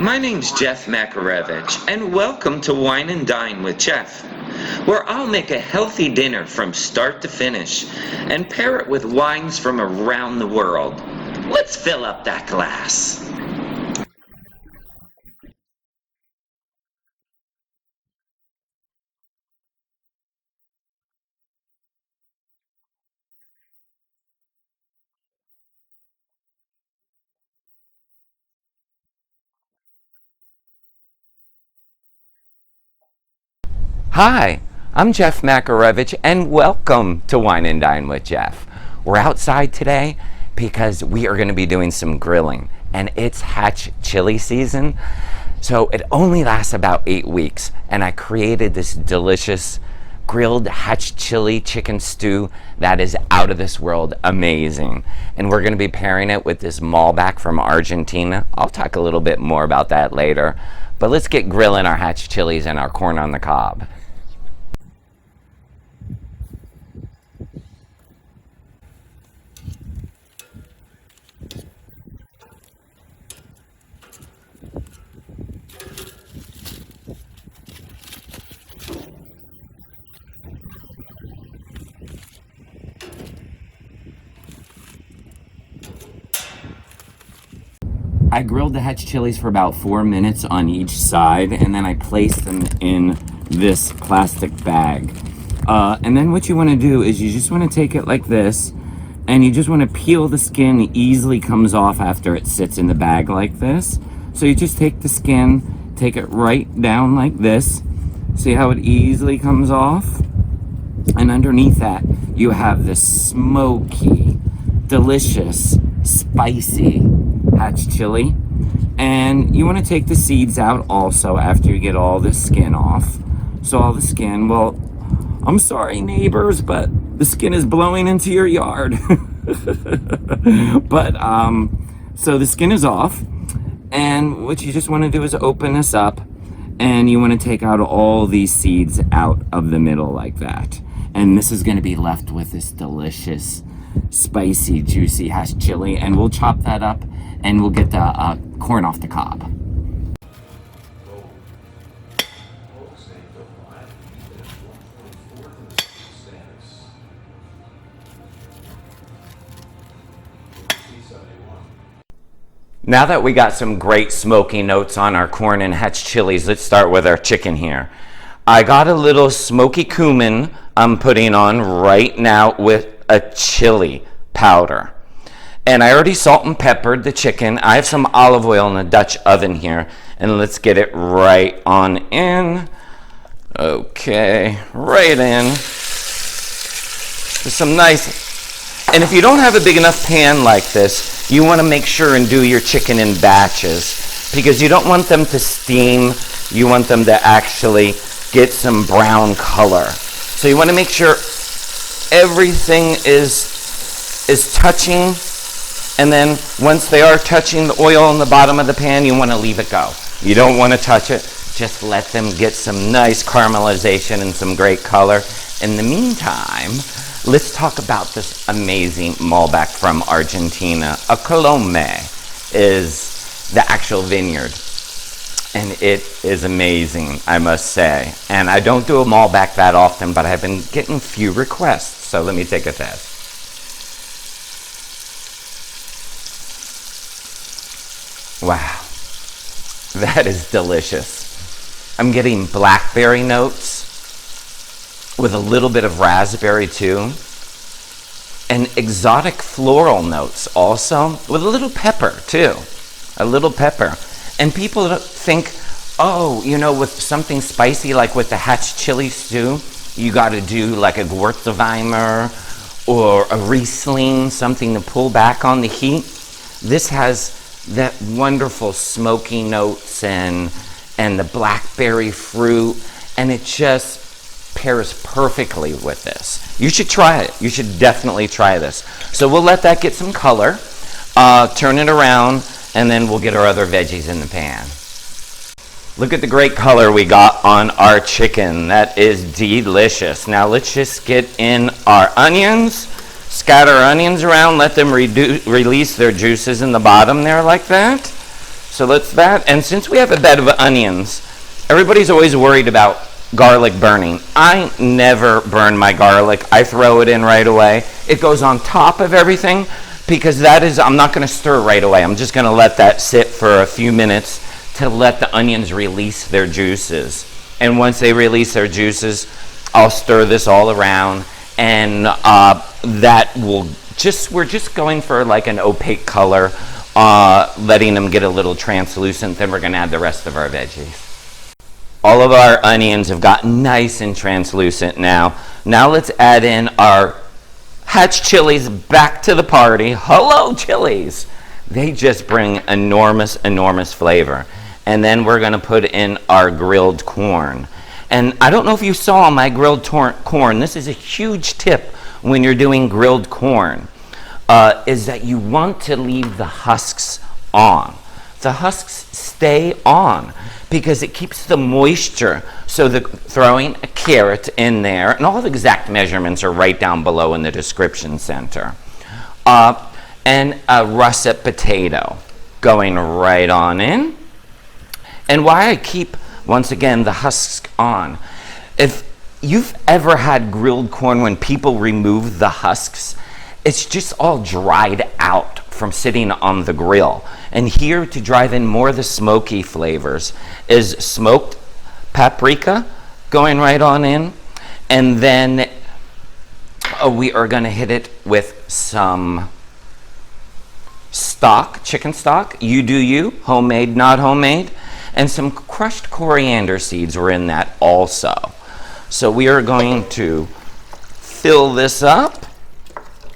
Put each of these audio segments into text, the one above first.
My name's Jeff Macarevich, and welcome to Wine and Dine with Jeff, where I'll make a healthy dinner from start to finish and pair it with wines from around the world. Let's fill up that glass. Hi, I'm Jeff Macarevich, and welcome to Wine and Dine with Jeff. We're outside today because we are going to be doing some grilling, and it's hatch chili season. So it only lasts about 8 weeks, and I created this delicious grilled hatch chili chicken stew that is out of this world amazing. And we're going to be pairing it with this Malbec from Argentina. I'll talk a little bit more about that later, but let's get grilling our hatch chilies and our corn on the cob. I grilled the hatch chilies for about 4 minutes on each side, and then I placed them in this plastic bag. And then what you want to do is you just want to take it like this, and you just want to peel the skin. It easily comes off after it sits in the bag like this. So you just take the skin, take it right down like this. See how it easily comes off? And underneath that, you have this smoky, delicious, spicy hatch chili. And you want to take the seeds out also after you get all the skin off. So all the skin, well, I'm sorry neighbors, but the skin is blowing into your yard. But so the skin is off, and what you just want to do is open this up, and you want to take out all these seeds out of the middle like that. And this is going to be left with this delicious, spicy, juicy hatch chili, and we'll chop that up and we'll get the corn off the cob. Now that we got some great smoky notes on our corn and hatch chilies, let's start with our chicken here. I got a little smoky cumin I'm putting on right now with a chili powder. And I already salt and peppered the chicken. I have some olive oil in the Dutch oven here, and let's get it right on in. Okay, right in. Just some nice, and if you don't have a big enough pan like this, you want to make sure and do your chicken in batches, because you don't want them to steam. You want them to actually get some brown color. So you want to make sure everything is touching. And then once they are touching the oil in the bottom of the pan, you want to leave it go. You don't want to touch it. Just let them get some nice caramelization and some great color. In the meantime, let's talk about this amazing Malbec from Argentina. A Colome is the actual vineyard. And it is amazing, I must say. And I don't do a Malbec that often, but I've been getting few requests. So let me take a test. Wow, that is delicious. I'm getting blackberry notes with a little bit of raspberry too, and exotic floral notes also with a little pepper too, a little pepper. And people think, oh, you know, with something spicy like with the hatch chili stew, you got to do like a Gewürztraminer or a Riesling, something to pull back on the heat. This has that wonderful smoky notes and the blackberry fruit, and it just pairs perfectly with this. You should try it. You should definitely try this. So we'll let that get some color, turn it around, and then we'll get our other veggies in the pan. Look at the great color we got on our chicken. That is delicious. Now let's just get in our onions. Scatter onions around, let them release their juices in the bottom there like that. So let's that. And since we have a bed of onions, everybody's always worried about garlic burning. I never burn my garlic. I throw it in right away. It goes on top of everything because I'm not going to stir right away. I'm just going to let that sit for a few minutes to let the onions release their juices. And once they release their juices, I'll stir this all around, and we're just going for like an opaque color, letting them get a little translucent. Then we're going to add the rest of our veggies. All of our onions have gotten nice and translucent now. Now let's add in our hatch chilies back to the party. Hello, chilies! They just bring enormous, enormous flavor. And then we're going to put in our grilled corn. And I don't know if you saw my grilled corn. This is a huge tip when you're doing grilled corn, is that you want to leave the husks on. The husks stay on because it keeps the moisture. So throwing a carrot in there, and all the exact measurements are right down below in the description center. And a russet potato going right on in. And why I keep, once again, the husks on. If you've ever had grilled corn when people remove the husks, it's just all dried out from sitting on the grill. And here to drive in more of the smoky flavors is smoked paprika going right on in. And then we are going to hit it with some stock, chicken stock. You do you, homemade, not homemade. And some crushed coriander seeds were in that also. So we are going to fill this up.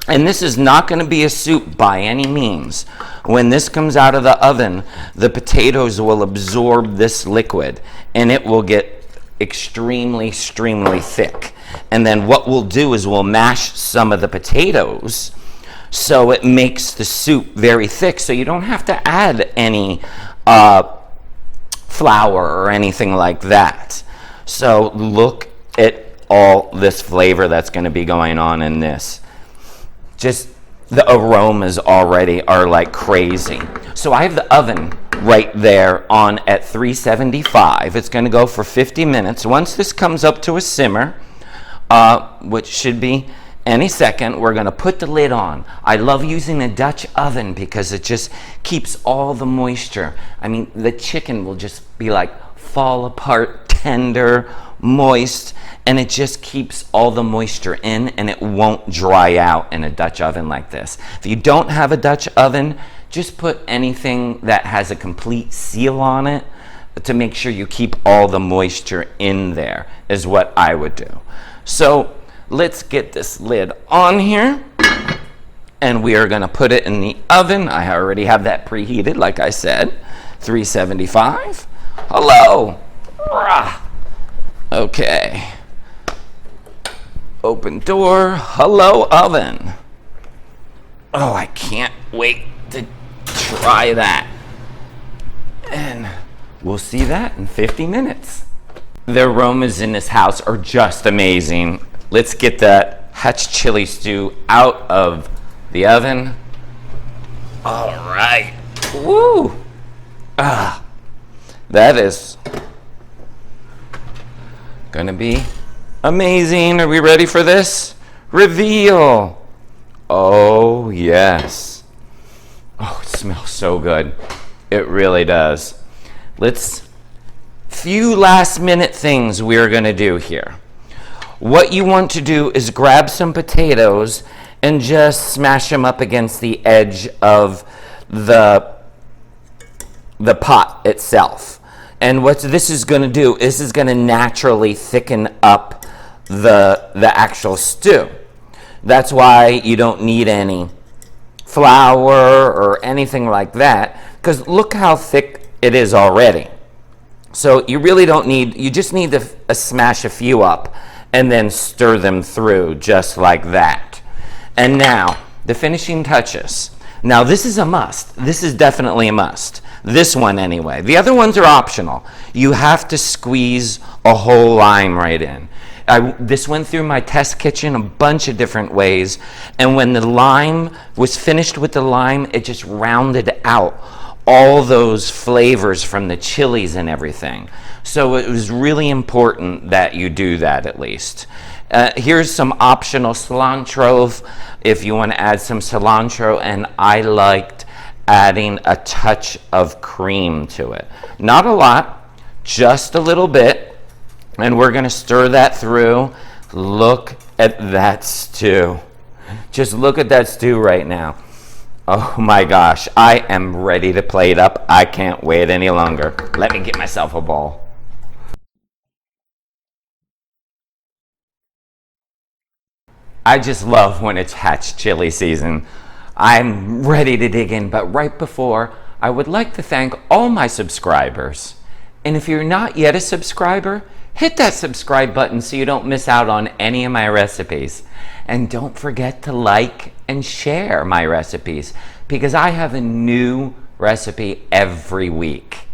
And this is not going to be a soup by any means. When this comes out of the oven, the potatoes will absorb this liquid and it will get extremely, extremely thick. And then what we'll do is we'll mash some of the potatoes so it makes the soup very thick, so you don't have to add any flour or anything like that. So look at all this flavor that's going to be going on in this. Just the aromas already are like crazy. So I have the oven right there on at 375. It's going to go for 50 minutes. Once this comes up to a simmer, which should be any second, we're going to put the lid on. I love using a Dutch oven because it just keeps all the moisture. I mean, the chicken will just be like fall apart, tender, moist, and it just keeps all the moisture in and it won't dry out in a Dutch oven like this. If you don't have a Dutch oven, just put anything that has a complete seal on it to make sure you keep all the moisture in there, is what I would do. So let's get this lid on here, and we are going to put it in the oven. I already have that preheated, like I said, 375. Hello. Okay. Open door. Hello, oven. Oh, I can't wait to try that. And we'll see that in 50 minutes. The aromas in this house are just amazing. Let's get that hatch chili stew out of the oven. All right. Woo! That is gonna be amazing. Are we ready for this? Reveal. Oh, yes. Oh, it smells so good. It really does. Few last minute things we're gonna do here. What you want to do is grab some potatoes and just smash them up against the edge of the pot itself. And what this is going to do is this is going to naturally thicken up the actual stew. That's why you don't need any flour or anything like that, because look how thick it is already. So you really don't need, you just need to smash a few up and then stir them through just like that. And now, the finishing touches. Now this is a must. This is definitely a must. This one anyway. The other ones are optional. You have to squeeze a whole lime right in. This went through my test kitchen a bunch of different ways, and when the lime was finished with the lime, it just rounded out all those flavors from the chilies and everything. So it was really important that you do that at least. Here's some optional cilantro if you want to add some cilantro, and I liked adding a touch of cream to it. Not a lot, just a little bit, and we're going to stir that through. Look at that stew. Just look at that stew right now. Oh my gosh, I am ready to plate up. I can't wait any longer. Let me get myself a bowl. I just love when it's hatch chili season. I'm ready to dig in, but right before, I would like to thank all my subscribers. And if you're not yet a subscriber, hit that subscribe button so you don't miss out on any of my recipes. And don't forget to like and share my recipes, because I have a new recipe every week.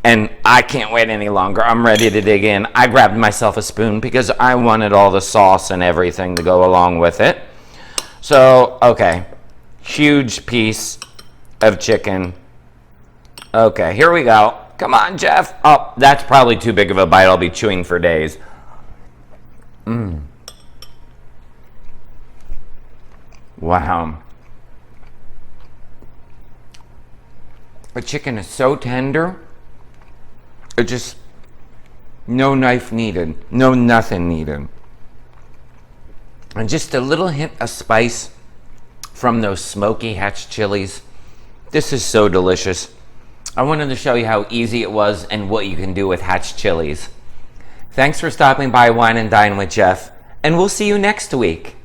And I can't wait any longer. I'm ready to dig in. I grabbed myself a spoon because I wanted all the sauce and everything to go along with it. So, okay. Huge piece of chicken. Okay, here we go. Come on, Jeff. Oh, that's probably too big of a bite. I'll be chewing for days. Wow. The chicken is so tender. It just, no knife needed, no nothing needed. And just a little hint of spice from those smoky hatch chilies. This is so delicious. I wanted to show you how easy it was and what you can do with hatch chilies. Thanks for stopping by Wine and Dine with Jeff, and we'll see you next week.